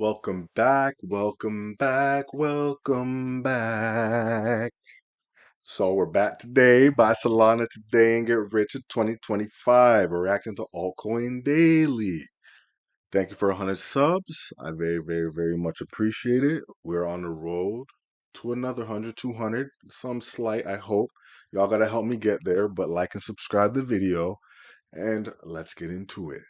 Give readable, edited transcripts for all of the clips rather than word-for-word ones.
Welcome back, welcome back, welcome back. So we're back today. Buy Solana today and get rich in 2025. We're reacting to Altcoin Daily. Thank you for 100 subs. I very much appreciate it. We're on the road to another 100, 200. Some slight, I hope. Y'all gotta help me get there, but like and subscribe the video, and let's get into it.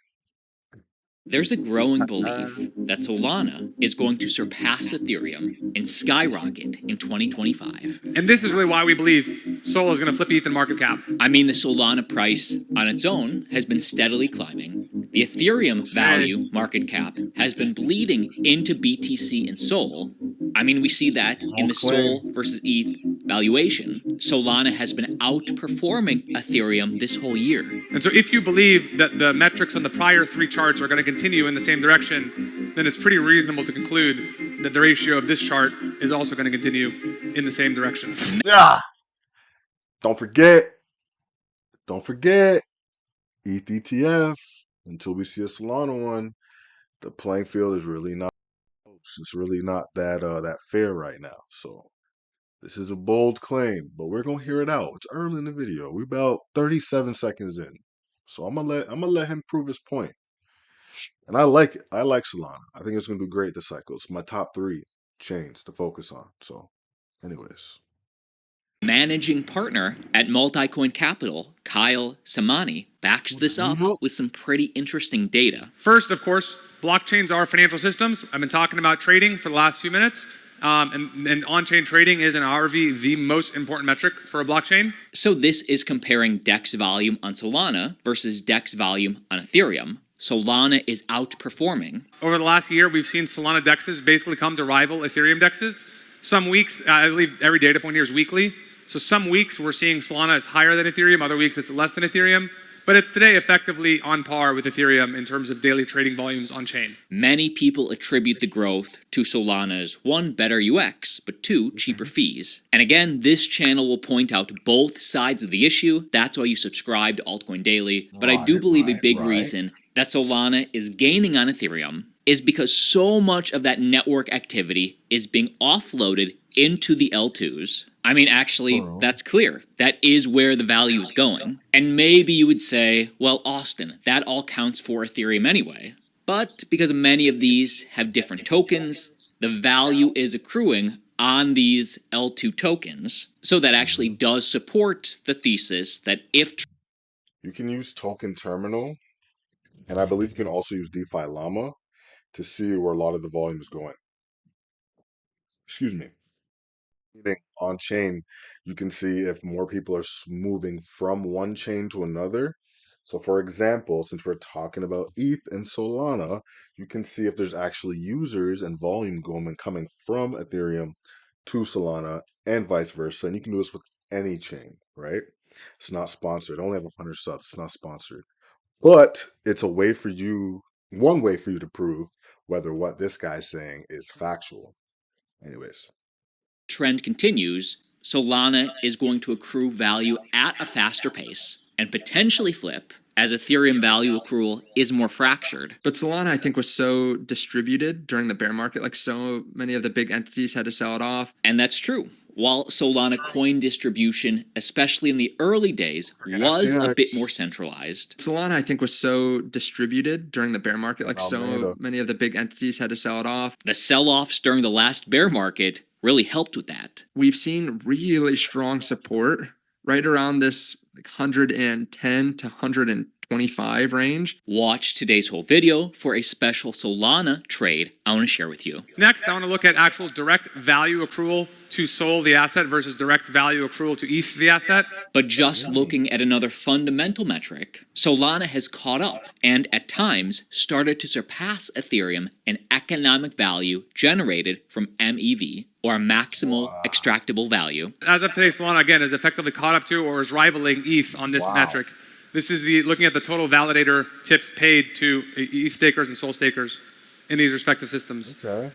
There's a growing belief that Solana is going to surpass Ethereum and skyrocket in 2025. And this is really why we believe Sol is going to flip ETH in market cap. I mean, the Solana price on its own has been steadily climbing. The Ethereum value market cap has been bleeding into BTC and Sol. I mean, we see that in the Sol versus ETH valuation. Solana has been outperforming Ethereum this whole year. And so if you believe that the metrics on the prior three charts are going to continue in the same direction, then it's pretty reasonable to conclude that the ratio of this chart is also going to continue in the same direction. Yeah. Don't forget, ETH ETF. Until we see a Solana one, the playing field is really not. It's really not that fair right now. So this is a bold claim, but we're gonna hear it out. It's early in the video. We're about 37 seconds in, so I'm gonna let him prove his point. And I like it. I like Solana. I think it's gonna do great this cycle. It's my top 3 chains to focus on. So, anyways. Managing partner at Multicoin Capital, Kyle Samani, backs this up with some pretty interesting data. First, of course, blockchains are financial systems. I've been talking about trading for the last few minutes. And on-chain trading is, in our view, the most important metric for a blockchain. So this is comparing DEX volume on Solana versus DEX volume on Ethereum. Solana is outperforming. Over the last year, we've seen Solana DEXs basically come to rival Ethereum DEXs. Some weeks, I believe every data point here is weekly. So some weeks we're seeing Solana is higher than Ethereum, other weeks it's less than Ethereum. But it's today effectively on par with Ethereum in terms of daily trading volumes on chain. Many people attribute the growth to Solana's 1, better UX, but 2, cheaper fees. And again, this channel will point out both sides of the issue. That's why you subscribe to Altcoin Daily. But I do believe a big reason that Solana is gaining on Ethereum is because so much of that network activity is being offloaded into the L2s. I mean, actually, that's clear. That is where the value is going. And maybe you would say, well, Austin, that all counts for Ethereum anyway. But because many of these have different tokens, the value is accruing on these L2 tokens. So that actually does support the thesis that if... You can use Token Terminal, and I believe you can also use DeFi Llama to see where a lot of the volume is going. Excuse me. On chain, you can see if more people are moving from one chain to another. So for example, since we're talking about ETH and Solana, you can see if there's actually users and volume coming from Ethereum to Solana and vice versa. And you can do this with any chain, right? It's not sponsored. I only have 100 subs. It's not sponsored. But it's a way for you, one way for you to prove whether what this guy's saying is factual. Anyways. Trend continues, Solana is going to accrue value at a faster pace and potentially flip as Ethereum value accrual is more fractured. But Solana, I think, was so distributed during the bear market, like so many of the big entities had to sell it off. And that's true. While Solana coin distribution, especially in the early days, was a bit more centralized. Solana, I think, was so distributed during the bear market, like so many of the big entities had to sell it off. The sell-offs during the last bear market really helped with that. We've seen really strong support right around this 110 to 125 range. Watch today's whole video for a special Solana trade I want to share with you. Next, I want to look at actual direct value accrual to Sol, the asset, versus direct value accrual to ETH, the asset. But just looking at another fundamental metric, Solana has caught up and at times started to surpass Ethereum in economic value generated from MEV, or maximal extractable value. As of today, Solana, again, is effectively caught up to or is rivaling ETH on this metric. This is looking at the total validator tips paid to ETH stakers and Sol stakers in these respective systems. Okay.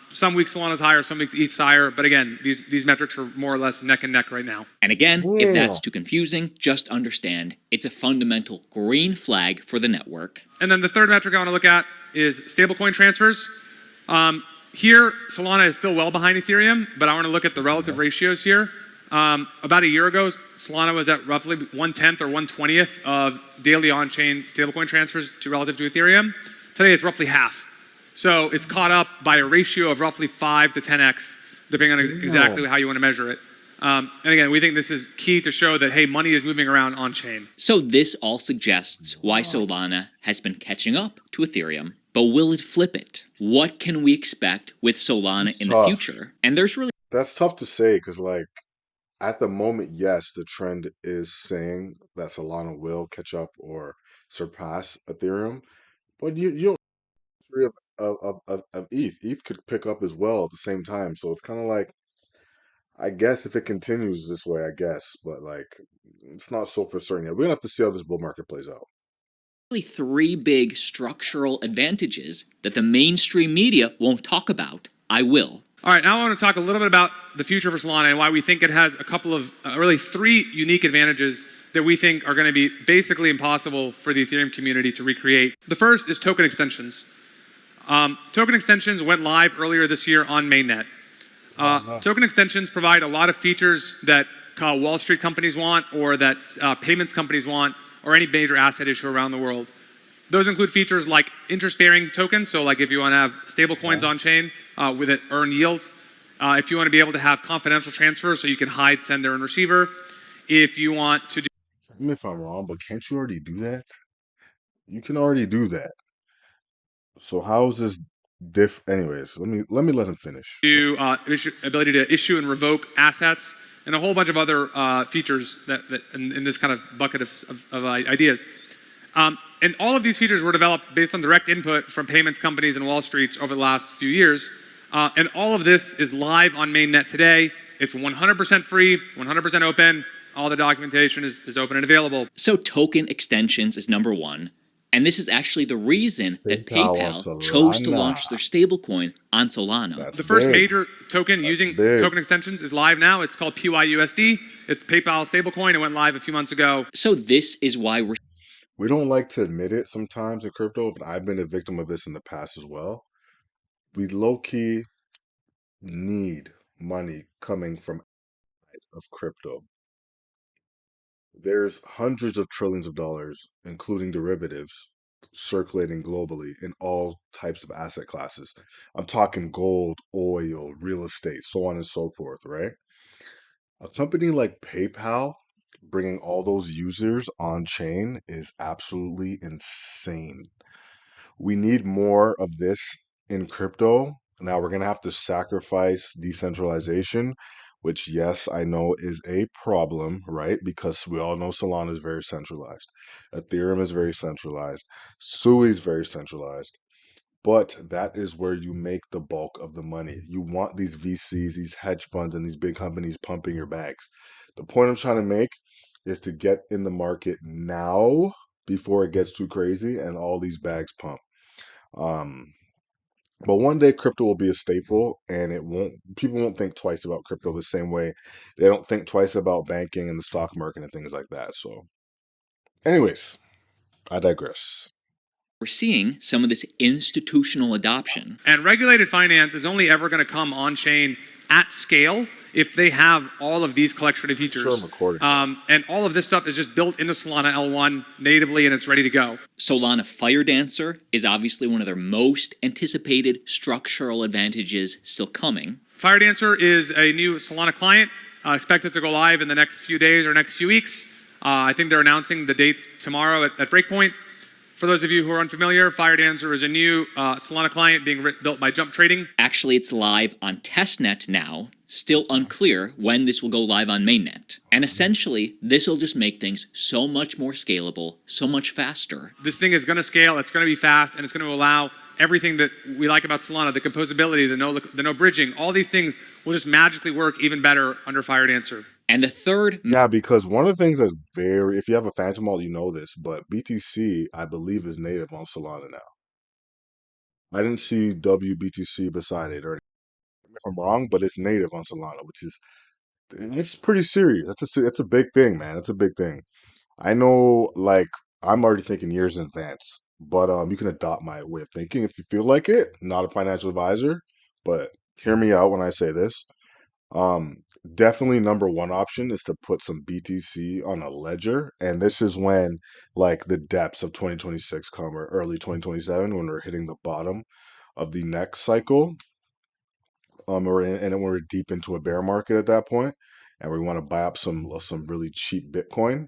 Some weeks Solana's higher, some weeks ETH's higher, but again, these metrics are more or less neck and neck right now. And again, if that's too confusing, just understand it's a fundamental green flag for the network. And then the third metric I want to look at is stablecoin transfers. Here, Solana is still well behind Ethereum, but I want to look at the relative ratios here. About a year ago, Solana was at roughly 1/10 or 1/20th of daily on-chain stablecoin transfers relative to Ethereum. Today, it's roughly half. So it's caught up by a ratio of roughly 5 to 10x, depending on exactly how you want to measure it. And again, we think this is key to show that, hey, money is moving around on-chain. So this all suggests why Solana has been catching up to Ethereum. But will it flip it? What can we expect with Solana in the future? And there's really That's tough to say because, like, at the moment, yes, the trend is saying that Solana will catch up or surpass Ethereum, but you don't agree of ETH. ETH could pick up as well at the same time. So it's kind of like, I guess if it continues this way, I guess, but like, it's not so for certain yet. We're gonna have to see how this bull market plays out. three big structural advantages that the mainstream media won't talk about. I will. All right, now I want to talk a little bit about the future for Solana and why we think it has a couple of, really three unique advantages that we think are going to be basically impossible for the Ethereum community to recreate. The first is token extensions. Token extensions went live earlier this year on mainnet. Token extensions provide a lot of features that Wall Street companies want, or that payments companies want, or any major asset issuer around the world. Those include features like interest-bearing tokens, so like if you want to have stable coins on-chain with it earn yields. If you want to be able to have confidential transfers so you can hide sender and receiver. If you want to do... Correct me if I'm wrong, but can't you already do that? You can already do that. So how is this anyways, let him finish. Ability to issue and revoke assets, and a whole bunch of other features that in this kind of bucket of ideas. And all of these features were developed based on direct input from payments companies and Wall Streets over the last few years. And all of this is live on mainnet today. It's 100% free, 100% open. All the documentation is open and available. So token extensions is number one. And this is actually the reason that PayPal chose to launch their stablecoin on Solana. The first major token using token extensions is live now. It's called PYUSD. It's PayPal stablecoin. It went live a few months ago. So this is why we don't like to admit it sometimes in crypto, but I've been a victim of this in the past as well. We low-key need money coming from of crypto. There's hundreds of trillions of dollars, including derivatives, circulating globally in all types of asset classes. I'm talking gold, oil, real estate, so on and so forth, right? A company like PayPal bringing all those users on chain is absolutely insane. We need more of this in crypto. Now we're going to have to sacrifice decentralization, which, yes, I know is a problem, right? Because we all know Solana is very centralized. Ethereum is very centralized. Sui is very centralized. But that is where you make the bulk of the money. You want these VCs, these hedge funds, and these big companies pumping your bags. The point I'm trying to make is to get in the market now before it gets too crazy and all these bags pump. But one day crypto will be a staple, and people won't think twice about crypto the same way they don't think twice about banking and the stock market and things like that. So anyways, I digress. we're seeing some of this institutional adoption. And regulated finance is only ever going to come on chain at scale if they have all of these collection of features. Sure, I'm recording. And all of this stuff is just built into Solana L1 natively, and it's ready to go. Solana Fire Dancer is obviously one of their most anticipated structural advantages still coming. Fire Dancer is a new Solana client, expected to go live in the next few days or next few weeks. I think they're announcing the dates tomorrow at Breakpoint. For those of you who are unfamiliar, Fire Dancer is a new Solana client being built by Jump Trading. Actually, it's live on testnet now. Still unclear when this will go live on mainnet. And essentially, this will just make things so much more scalable, so much faster. This thing is going to scale, it's going to be fast, and it's going to allow everything that we like about Solana, the composability, the no bridging, all these things will just magically work even better under Fire Dancer. And the third... Yeah, because one of the things that's if you have a Phantom Wallet, you know this, but BTC, I believe, is native on Solana now. I didn't see WBTC beside it, or if I'm wrong, but it's native on Solana, which is, it's pretty serious. It's a big thing, man. It's a big thing. I know, like, I'm already thinking years in advance. but you can adopt my way of thinking if you feel like it. Not a financial advisor, but hear me out when I say this. Um, Definitely number one option is to put some BTC on a ledger, and this is when like the depths of 2026 come or early 2027 when we're hitting the bottom of the next cycle. And then we're deep into a bear market at that point, and we want to buy up some really cheap Bitcoin,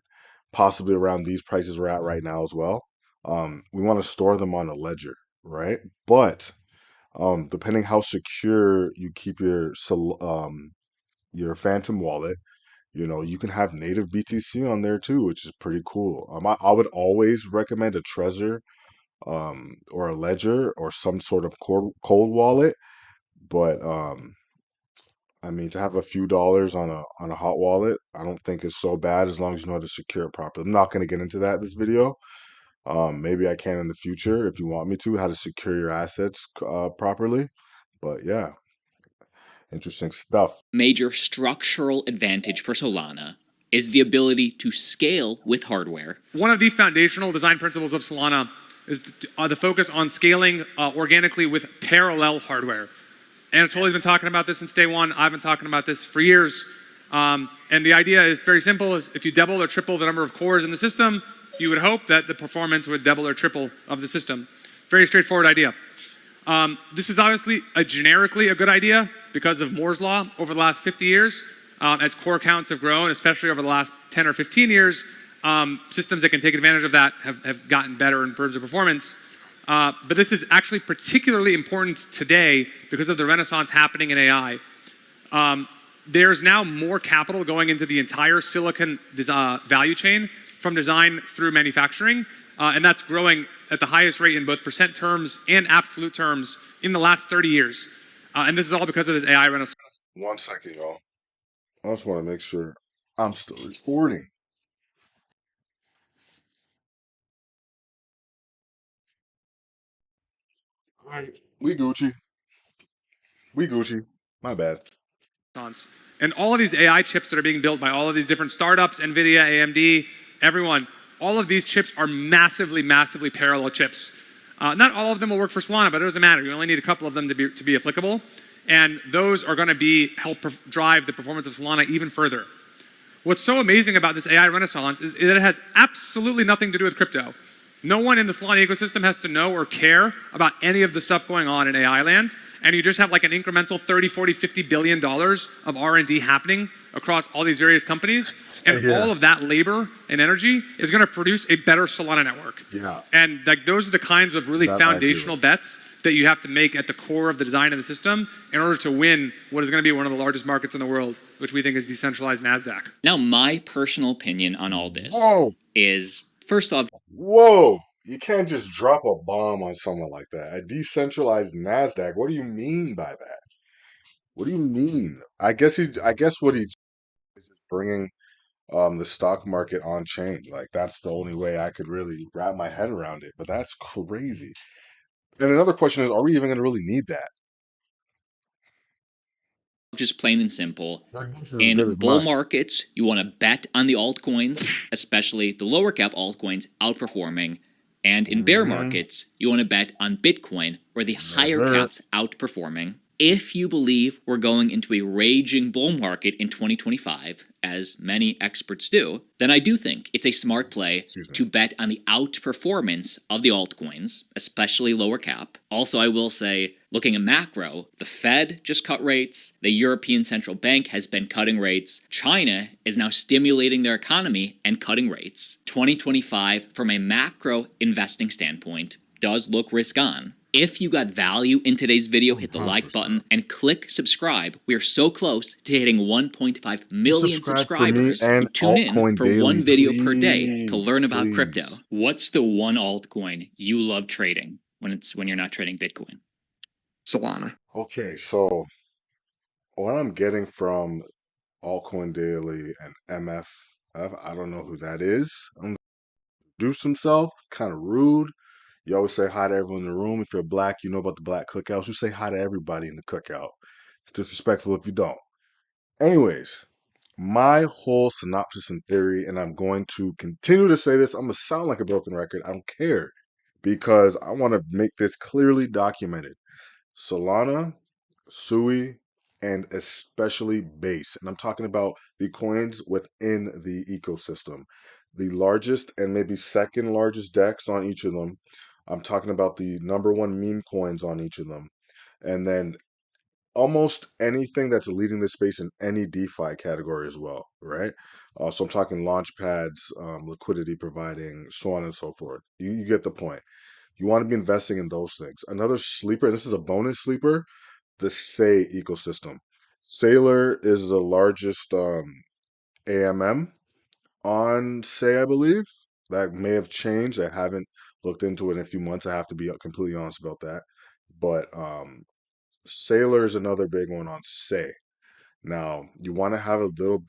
possibly around these prices we're at right now as well. We want to store them on a ledger, right? But depending how secure you keep your Phantom wallet, you can have native BTC on there too, which is pretty cool. I would always recommend a Trezor, or a Ledger or some sort of cold wallet, but I mean, to have a few dollars on a hot wallet, I don't think is so bad as long as you know how to secure it properly. I'm not going to get into that this video. Maybe I can in the future if you want me to, how to secure your assets properly. But yeah, interesting stuff. Major structural advantage for Solana is the ability to scale with hardware. One of the foundational design principles of Solana is the focus on scaling organically with parallel hardware. Anatoly's been talking about this since day one. I've been talking about this for years. And the idea is very simple: is if you double or triple the number of cores in the system, you would hope that the performance would double or triple of the system. Very straightforward idea. This is obviously generically a good idea because of Moore's law over the last 50 years. As core counts have grown, especially over the last 10 or 15 years, systems that can take advantage of that have gotten better in terms of performance. But this is actually particularly important today because of the renaissance happening in AI. There's now more capital going into the entire silicon value chain from design through manufacturing, and that's growing at the highest rate in both percent terms and absolute terms in the last 30 years. And this is all because of this AI renaissance. 1 second, y'all. I just want to make sure I'm still recording. All right, we Gucci. We Gucci. My bad. And all of these AI chips that are being built by all of these different startups, NVIDIA, AMD, everyone, all of these chips are massively, massively parallel chips. Not all of them will work for Solana, but it doesn't matter. You only need a couple of them to be applicable. And those are going to help drive the performance of Solana even further. What's so amazing about this AI renaissance is that it has absolutely nothing to do with crypto. No one in the Solana ecosystem has to know or care about any of the stuff going on in AI land, and you just have like an incremental 30, 40, $50 billion of R&D happening across all these various companies, and all of that labor and energy is going to produce a better Solana network. Yeah. And like those are the kinds of really foundational bets that you have to make at the core of the design of the system in order to win what is going to be one of the largest markets in the world, which we think is decentralized NASDAQ. Now, my personal opinion on all this is, first off, whoa, you can't just drop a bomb on someone like that. A decentralized NASDAQ. What do you mean by that? What do you mean? I guess what he's is just bringing the stock market on chain. Like that's the only way I could really wrap my head around it. But that's crazy. And another question is, are we even going to really need that? just plain and simple, This is as good in as bull mine. markets, you want to bet on the altcoins, especially the lower cap altcoins outperforming. And in bear markets, you want to bet on Bitcoin or the higher caps outperforming. If you believe we're going into a raging bull market in 2025, as many experts do, then I do think it's a smart play to bet on the outperformance of the altcoins, especially lower cap. Also, I will say, looking at macro, the Fed just cut rates, the European Central Bank has been cutting rates, China is now stimulating their economy and cutting rates. 2025, from a macro investing standpoint, does look risk on. If you got value in today's video, hit the like button and click subscribe. We are so close to hitting 1.5 million subscribers who tune in for one video per day to learn about crypto. What's the one altcoin you love trading when you're not trading Bitcoin? Solana. Okay, so what I'm getting from Altcoin Daily and MFF, I don't know who that is. Introduce himself, kind of rude. You always say hi to everyone in the room. If you're black, you know about the black cookouts. You say hi to everybody in the cookout. It's disrespectful if you don't. Anyways, my whole synopsis and theory, and I'm going to continue to say this, I'm going to sound like a broken record. I don't care. because I want to make this clearly documented. Solana, Sui, and especially Base. And I'm talking about the coins within the ecosystem. The largest and maybe second largest DEX on each of them. I'm talking about the number one meme coins on each of them. And then almost anything that's leading the space in any DeFi category as well, right? So I'm talking launch pads, liquidity providing, so on and so forth. You get the point. You want to be investing in those things. Another sleeper, and this is a bonus sleeper, the Say ecosystem. Sailor is the largest AMM on Say, I believe. That may have changed. I haven't looked into it in a few months. I have to be completely honest about that. But Sailor is another big one on Say. Now, you want to have a little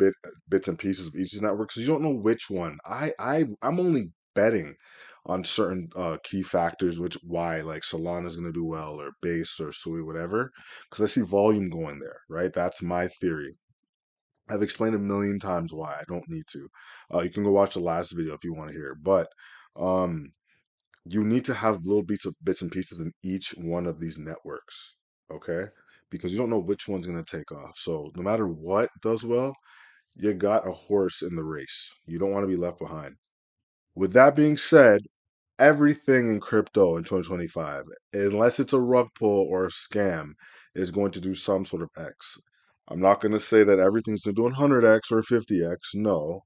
bits and pieces of each network because you don't know which one. I'm only betting on certain key factors, which why like Solana is going to do well or Base or Sui, whatever, because I see volume going there, right? That's my theory. I've explained a million times why. I don't need to. You can go watch the last video if you want to hear. But um, you need to have little bits and pieces in each one of these networks, okay? Because you don't know which one's going to take off. So no matter what does well, you got a horse in the race. You don't want to be left behind. With that being said, everything in crypto in 2025, unless it's a rug pull or a scam, is going to do some sort of X. I'm not going to say that everything's going to do 100X or 50X, no,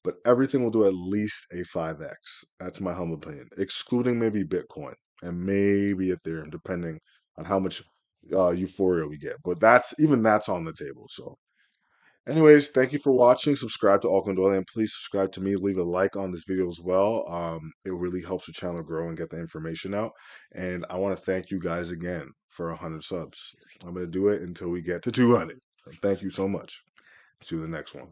but everything will do at least a 5X. That's my humble opinion, excluding maybe Bitcoin and maybe Ethereum, depending on how much euphoria we get. But that's on the table. So anyways, thank you for watching. Subscribe to Altcoin Daily, and please subscribe to me. Leave a like on this video as well. It really helps the channel grow and get the information out. And I want to thank you guys again for 100 subs. I'm going to do it until we get to 200. Thank you so much. See you in the next one.